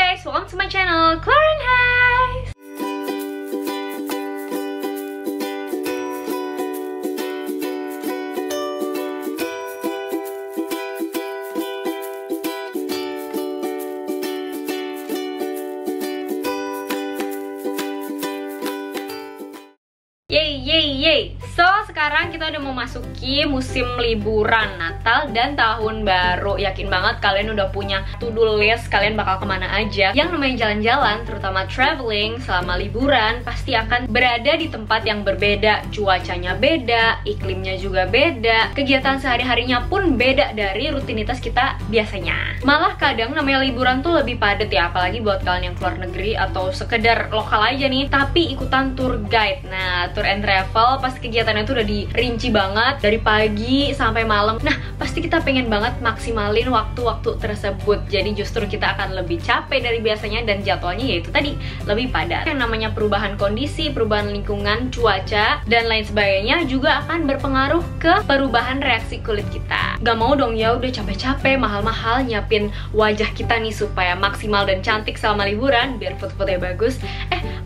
guys, welcome to my channel, Clara Hayes. Yeay. So, sekarang kita udah memasuki musim liburan Natal dan Tahun Baru. Yakin banget kalian udah punya to-do list, kalian bakal kemana aja. Yang namanya jalan-jalan, terutama traveling selama liburan, pasti akan berada di tempat yang berbeda. Cuacanya beda, iklimnya juga beda, kegiatan sehari-harinya pun beda dari rutinitas kita biasanya. Malah kadang namanya liburan tuh lebih padat ya, apalagi buat kalian yang keluar negeri atau sekedar lokal aja nih, tapi ikutan tour guide. Nah, tour and travel pasti kegiatannya tuh udah dirinci banget dari pagi sampai malam. Nah, pasti kita pengen banget maksimalin waktu-waktu tersebut. Jadi justru kita akan lebih capek dari biasanya dan jadwalnya yaitu tadi lebih padat. Yang namanya perubahan kondisi, perubahan lingkungan, cuaca dan lain sebagainya juga akan berpengaruh ke perubahan reaksi kulit kita. Gak mau dong ya udah capek-capek mahal-mahal nyiapin wajah kita nih supaya maksimal dan cantik selama liburan biar foto-fotonya bagus.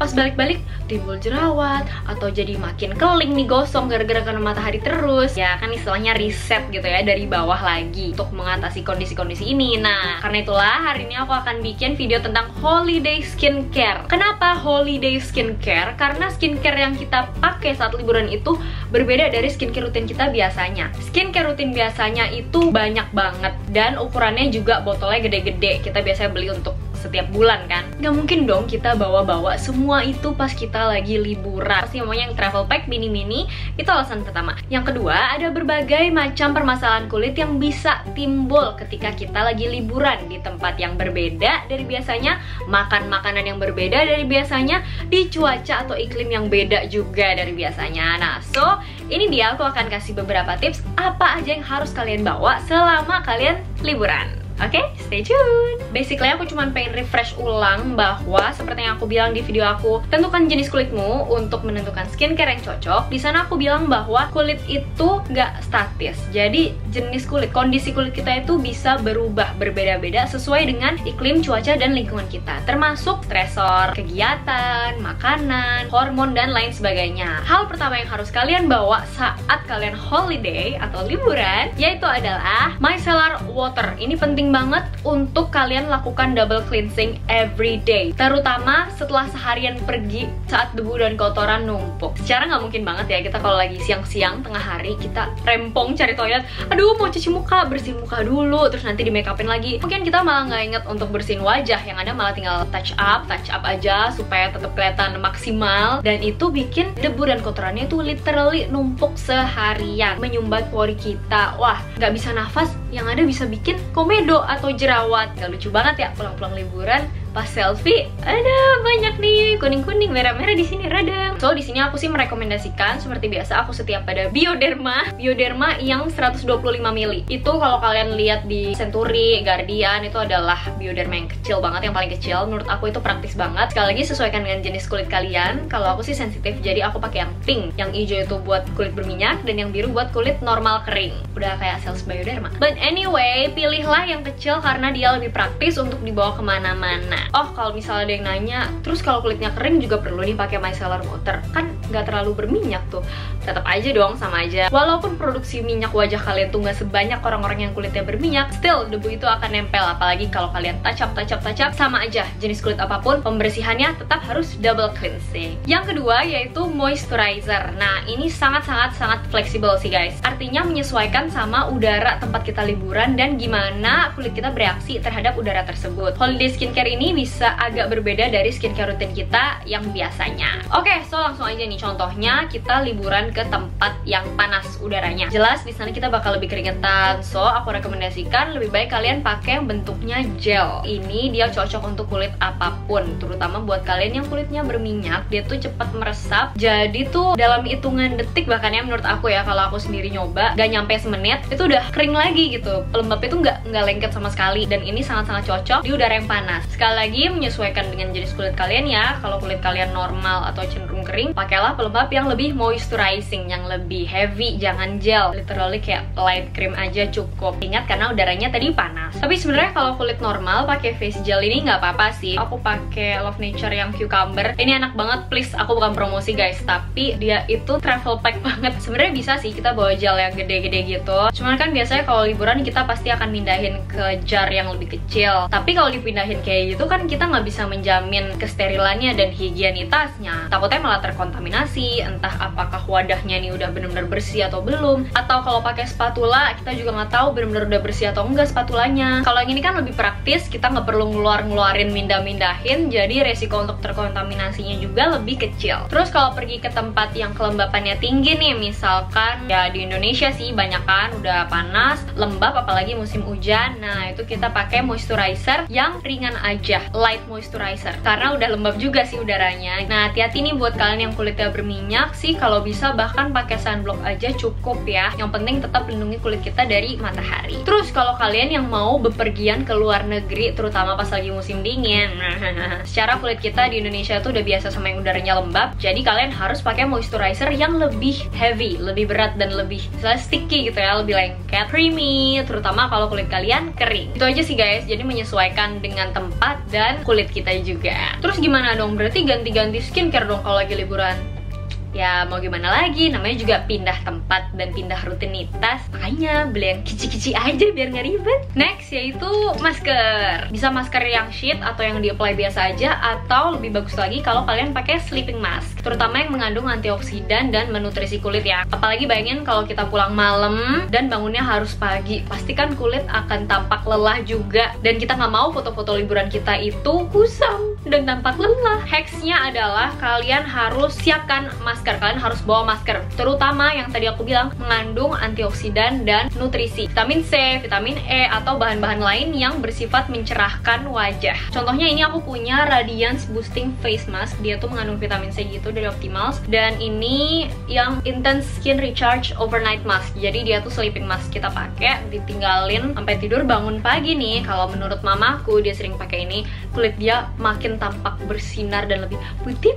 Pas balik-balik timbul jerawat atau jadi makin keling nih, gosong gara-gara kena matahari terus. Ya kan istilahnya reset gitu ya dari bawah lagi untuk mengatasi kondisi-kondisi ini. Nah, karena itulah hari ini aku akan bikin video tentang holiday skincare. Kenapa holiday skincare? Karena skincare yang kita pakai saat liburan itu berbeda dari skincare rutin kita biasanya. Skincare rutin biasanya itu banyak banget dan ukurannya juga botolnya gede-gede. Kita biasanya beli untuk setiap bulan kan. Gak mungkin dong kita bawa-bawa semua itu pas kita lagi liburan. Pasti maunya yang travel pack mini-mini. Itu alasan pertama. Yang kedua, ada berbagai macam permasalahan kulit yang bisa timbul ketika kita lagi liburan di tempat yang berbeda dari biasanya, makan makanan yang berbeda dari biasanya, di cuaca atau iklim yang beda juga dari biasanya. Nah, so ini dia aku akan kasih beberapa tips apa aja yang harus kalian bawa selama kalian liburan. Oke, stay tune. Basically aku cuma pengen refresh ulang bahwa seperti yang aku bilang di video aku, tentukan jenis kulitmu untuk menentukan skincare yang cocok. Di sana aku bilang bahwa kulit itu nggak statis. Jadi jenis kulit, kondisi kulit kita itu bisa berubah, berbeda-beda sesuai dengan iklim, cuaca, dan lingkungan kita. Termasuk stresor, kegiatan, makanan, hormon, dan lain sebagainya. Hal pertama yang harus kalian bawa saat kalian holiday atau liburan yaitu adalah micellar water. Ini penting banget untuk kalian lakukan double cleansing every day, terutama setelah seharian pergi saat debu dan kotoran numpuk. Secara nggak mungkin banget ya kita kalau lagi siang-siang tengah hari kita rempong cari toilet, aduh mau cuci muka, bersihin muka dulu, terus nanti di make upin lagi. Mungkin kita malah nggak inget untuk bersihin wajah, yang ada malah tinggal touch up aja supaya tetap kelihatan maksimal, dan itu bikin debu dan kotorannya itu literally numpuk seharian, menyumbat pori kita. Wah, nggak bisa nafas, yang ada bisa bikin komedo atau jerawat. Gak lucu banget ya pulang-pulang liburan pas selfie, ada banyak nih kuning-kuning, merah-merah di sini radang. So di sini aku sih merekomendasikan seperti biasa aku setia pada Bioderma yang 125 ml. Itu kalau kalian lihat di Century, Guardian itu adalah Bioderma yang kecil banget, yang paling kecil. Menurut aku itu praktis banget. Sekali lagi sesuaikan dengan jenis kulit kalian. Kalau aku sih sensitif, jadi aku pakai yang pink. Yang hijau itu buat kulit berminyak dan yang biru buat kulit normal kering. Udah kayak sales Bioderma. But anyway, pilihlah yang kecil karena dia lebih praktis untuk dibawa kemana-mana. Oh, kalau misalnya ada yang nanya, terus kalau kulitnya kering juga perlu nih pakai micellar water? Kan nggak terlalu berminyak tuh. Tetap aja dong, sama aja. Walaupun produksi minyak wajah kalian tuh nggak sebanyak orang-orang yang kulitnya berminyak, still debu itu akan nempel. Apalagi kalau kalian touch up, sama aja. Jenis kulit apapun, pembersihannya tetap harus double cleansing. Yang kedua yaitu moisturizer. Nah, ini sangat fleksibel sih guys. Artinya menyesuaikan sama udara tempat kita liburan dan gimana kulit kita bereaksi terhadap udara tersebut. Holiday skincare ini bisa agak berbeda dari skincare rutin kita yang biasanya. Oke, so langsung aja nih contohnya kita liburan ke tempat yang panas udaranya. Jelas di sana kita bakal lebih keringetan. So aku rekomendasikan lebih baik kalian pakai yang bentuknya gel. Ini dia cocok untuk kulit apapun, terutama buat kalian yang kulitnya berminyak. Dia tuh cepat meresap. Jadi tuh dalam hitungan detik bahkan ya menurut aku ya, kalau aku sendiri nyoba gak nyampe semenit itu udah kering lagi gitu. Pelembabnya tuh nggak lengket sama sekali dan ini sangat-sangat cocok di udara yang panas. Sekali lagi menyesuaikan dengan jenis kulit kalian ya. Kalau kulit kalian normal atau cenderung kering, pakailah pelembab yang lebih moisturizing, yang lebih heavy, jangan gel. Literally kayak light cream aja cukup. Ingat karena udaranya tadi panas. Tapi sebenarnya kalau kulit normal pakai face gel ini nggak apa-apa sih. Aku pakai Love Nature yang cucumber. Ini enak banget, please. Aku bukan promosi guys, tapi dia itu travel pack banget. Sebenarnya bisa sih kita bawa gel yang gede-gede gitu. Cuman kan biasanya kalau liburan kita pasti akan mindahin ke jar yang lebih kecil. Tapi kalau dipindahin kayak gitu kan kita nggak bisa menjamin kesterilannya dan higienitasnya. Takutnya malah terkontaminasi. Entah apakah wadahnya ini udah bener-bener bersih atau belum. Atau kalau pakai spatula kita juga nggak tahu bener-bener udah bersih atau enggak spatulanya. Kalau yang ini kan lebih praktis, kita nggak perlu ngeluarin mindah-mindahin, jadi resiko untuk terkontaminasinya juga lebih kecil. Terus kalau pergi ke tempat yang kelembapannya tinggi nih, misalkan ya di Indonesia sih banyak kan udah panas, lembab, apalagi musim hujan. Nah itu kita pakai moisturizer yang ringan aja, light moisturizer, karena udah lembab juga sih udaranya. Nah hati-hati nih buat kalian yang kulitnya berminyak sih, kalau bisa bahkan pakai sunblock aja cukup ya. Yang penting tetap lindungi kulit kita dari matahari. Terus kalau kalian yang mau bepergian ke luar negeri, terutama pas lagi musim dingin, secara kulit kita di Indonesia tuh udah biasa sama yang udaranya lembab, jadi kalian harus pakai moisturizer yang lebih heavy, lebih berat dan lebih sticky gitu ya, lebih lengket, creamy, terutama kalau kulit kalian kering. Itu aja sih guys, jadi menyesuaikan dengan tempat dan kulit kita juga. Terus gimana dong? Berarti ganti-ganti skincare dong kalau lagi liburan? Ya mau gimana lagi, namanya juga pindah tempat dan pindah rutinitas, makanya beli yang kici-kici aja biar nggak ribet. Next yaitu masker. Bisa masker yang sheet atau yang di-apply biasa aja, atau lebih bagus lagi kalau kalian pakai sleeping mask, terutama yang mengandung antioksidan dan menutrisi kulit ya. Apalagi bayangin kalau kita pulang malam dan bangunnya harus pagi, pastikan kulit akan tampak lelah juga, dan kita nggak mau foto-foto liburan kita itu kusam dan tampak lelah. Hacksnya adalah kalian harus siapkan masker. Kalian harus bawa masker, terutama yang tadi aku bilang mengandung antioksidan dan nutrisi, vitamin C, vitamin E, atau bahan-bahan lain yang bersifat mencerahkan wajah. Contohnya ini aku punya Radiance Boosting Face Mask, dia tuh mengandung vitamin C gitu dari Optimals, dan ini yang Intense Skin Recharge Overnight Mask. Jadi dia tuh sleeping mask, kita pakai ditinggalin sampai tidur, bangun pagi nih. Kalau menurut mamaku dia sering pakai ini, kulit dia makin tampak bersinar dan lebih putih.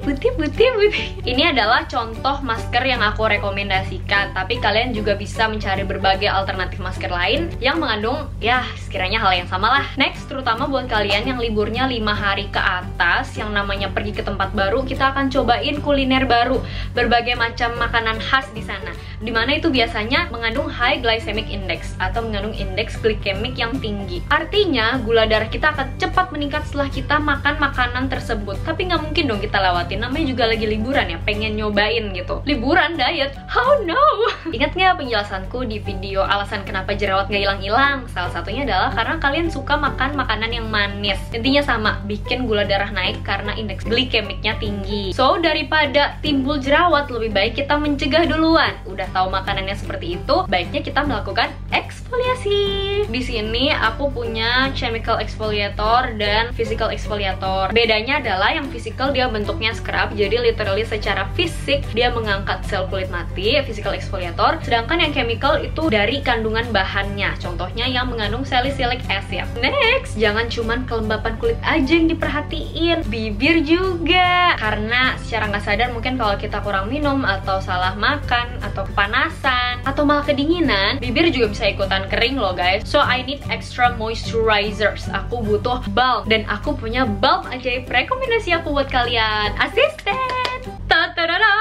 Ini adalah contoh masker yang aku rekomendasikan, tapi kalian juga bisa mencari berbagai alternatif masker lain yang mengandung ya sekiranya hal yang sama lah. Next, terutama buat kalian yang liburnya 5 hari ke atas, yang namanya pergi ke tempat baru, kita akan cobain kuliner baru, berbagai macam makanan khas di sana, dimana itu biasanya mengandung high glycemic index atau mengandung indeks glikemik yang tinggi. Artinya gula darah kita akan cepat meningkat setelah kita makan makanan tersebut. Tapi nggak mungkin dong kita lewatin, namanya juga lagi liburan ya, pengen nyobain gitu. Liburan diet, how no? Ingat nggak penjelasanku di video alasan kenapa jerawat nggak hilang-hilang? Salah satunya adalah karena kalian suka makan makanan yang manis. Intinya sama, bikin gula darah naik karena indeks glikemiknya tinggi. So daripada timbul jerawat, lebih baik kita mencegah duluan. Udah tahu makanannya seperti itu, baiknya kita melakukan eksfoliasi. Di sini aku punya chemical exfoliator dan physical exfoliator. Bedanya adalah yang physical dia bentuknya scrub, jadi literally secara fisik dia mengangkat sel kulit mati, physical exfoliator. Sedangkan yang chemical itu dari kandungan bahannya, contohnya yang mengandung salicylic acid. Next, jangan cuman kelembapan kulit aja yang diperhatiin, bibir juga. Karena secara nggak sadar mungkin kalau kita kurang minum atau salah makan atau kepanasan atau malah kedinginan, bibir juga bisa ikutan kering loh guys. So I need extra moisturizers. Aku butuh balm, dan aku punya balm ajaib rekomendasi aku buat kalian. Asisten. Ta-ta-da-da.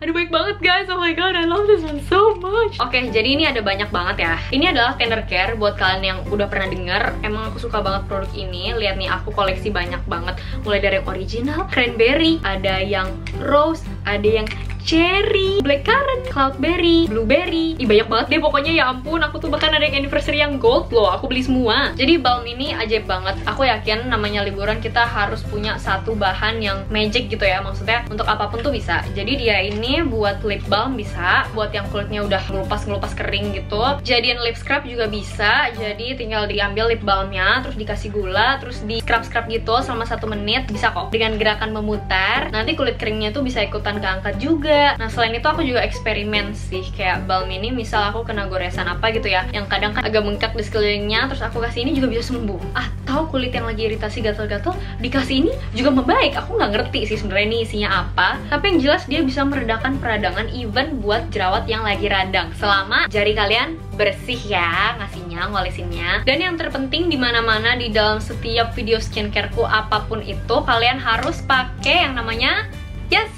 Aduh baik banget guys, oh my god, I love this one so much. Oke, jadi ini ada banyak banget ya. Ini adalah Tender Care buat kalian yang udah pernah denger. Emang aku suka banget produk ini. Lihat nih, aku koleksi banyak banget. Mulai dari yang original, cranberry, ada yang rose, ada yang cherry, blackcurrant, cloudberry, blueberry. Ih banyak banget deh pokoknya, ya ampun. Aku tuh bahkan ada yang anniversary yang gold loh, aku beli semua. Jadi balm ini ajaib banget. Aku yakin namanya liburan kita harus punya satu bahan yang magic gitu ya. Maksudnya untuk apapun tuh bisa. Jadi dia ini buat lip balm bisa, buat yang kulitnya udah ngelupas kering gitu. Jadiin lip scrub juga bisa. Jadi tinggal diambil lip balmnya, terus dikasih gula, terus di scrub gitu selama 1 menit. Bisa kok dengan gerakan memutar. Nanti kulit keringnya tuh bisa ikutan keangkat juga. juga. Nah selain itu aku juga eksperimen sih, kayak balm ini misal aku kena goresan apa gitu ya, yang kadang kan agak bengkak di sekelilingnya, terus aku kasih ini juga bisa sembuh. Atau kulit yang lagi iritasi gatal-gatal dikasih ini juga membaik. Aku nggak ngerti sih sebenarnya ini isinya apa, tapi yang jelas dia bisa meredakan peradangan even buat jerawat yang lagi radang selama jari kalian bersih ya ngasihnya, ngolesinnya. Dan yang terpenting di mana-mana di dalam setiap video skincareku apapun itu kalian harus pakai yang namanya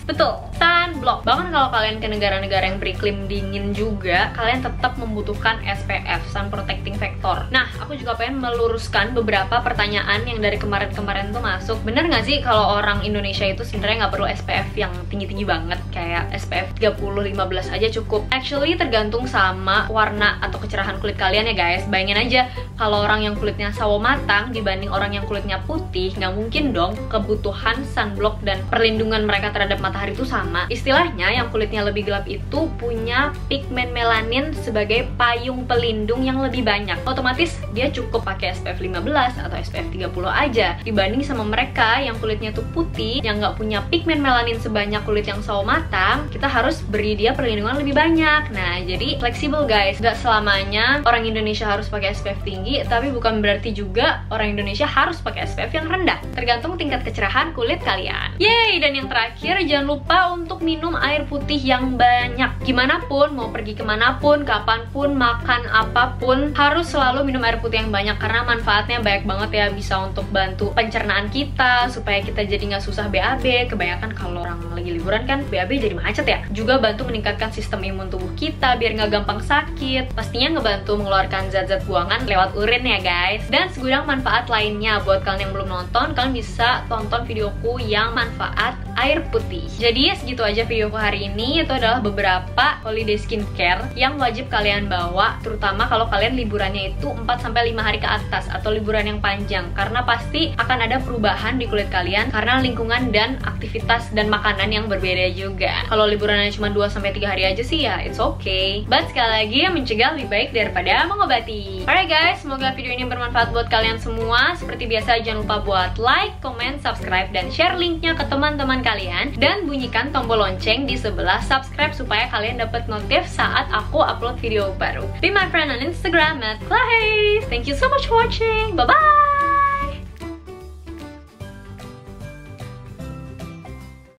betul, sunblock. Bahkan kalau kalian ke negara-negara yang beriklim dingin juga, kalian tetap membutuhkan SPF, sun protecting factor. Nah, aku juga pengen meluruskan beberapa pertanyaan yang dari kemarin-kemarin tuh masuk. Bener nggak sih kalau orang Indonesia itu sebenarnya nggak perlu SPF yang tinggi-tinggi banget, kayak SPF 30-15 aja cukup? Actually tergantung sama warna atau kecerahan kulit kalian ya guys. Bayangin aja kalau orang yang kulitnya sawo matang dibanding orang yang kulitnya putih, nggak mungkin dong kebutuhan sunblock dan perlindungan mereka terhadap matahari itu sama. Istilahnya yang kulitnya lebih gelap itu punya pigmen melanin sebagai payung pelindung yang lebih banyak. Otomatis dia cukup pakai SPF 15 atau SPF 30 aja dibanding sama mereka yang kulitnya tuh putih, yang nggak punya pigmen melanin sebanyak kulit yang sawo matang. Kita harus beri dia perlindungan lebih banyak. Nah, jadi fleksibel guys. Nggak selamanya orang Indonesia harus pakai SPF tinggi, tapi bukan berarti juga orang Indonesia harus pakai SPF yang rendah. Tergantung tingkat kecerahan kulit kalian. Yeay, dan yang terakhir jangan lupa untuk minum air putih yang banyak. Gimana pun, mau pergi kemanapun, kapanpun, makan apapun, harus selalu minum air putih yang banyak karena manfaatnya banyak banget ya. Bisa untuk bantu pencernaan kita supaya kita jadi nggak susah BAB. Kebanyakan kalau orang lagi liburan kan BAB jadi macet ya. Juga bantu meningkatkan sistem imun tubuh kita biar nggak gampang sakit. Pastinya ngebantu mengeluarkan zat-zat buangan lewat urin ya guys. Dan segudang manfaat lainnya buat kalian yang belum nonton, kalian bisa tonton videoku yang manfaat air putih. Jadi segitu aja videoku hari ini. Itu adalah beberapa holiday skincare yang wajib kalian bawa, terutama kalau kalian liburannya itu 4-5 hari ke atas atau liburan yang panjang, karena pasti akan ada perubahan di kulit kalian karena lingkungan dan aktivitas dan makanan yang berbeda juga. Kalau liburannya cuma 2-3 hari aja sih ya it's okay, but sekali lagi mencegah lebih baik daripada mengobati. Alright guys, semoga video ini bermanfaat buat kalian semua. Seperti biasa jangan lupa buat like, comment, subscribe, dan share linknya ke teman-teman kalian, dan bunyikan tombol lonceng di sebelah subscribe supaya kalian dapat notif saat aku upload video baru. Be my friend on Instagram @clahays. Thank you so much for watching. Bye bye.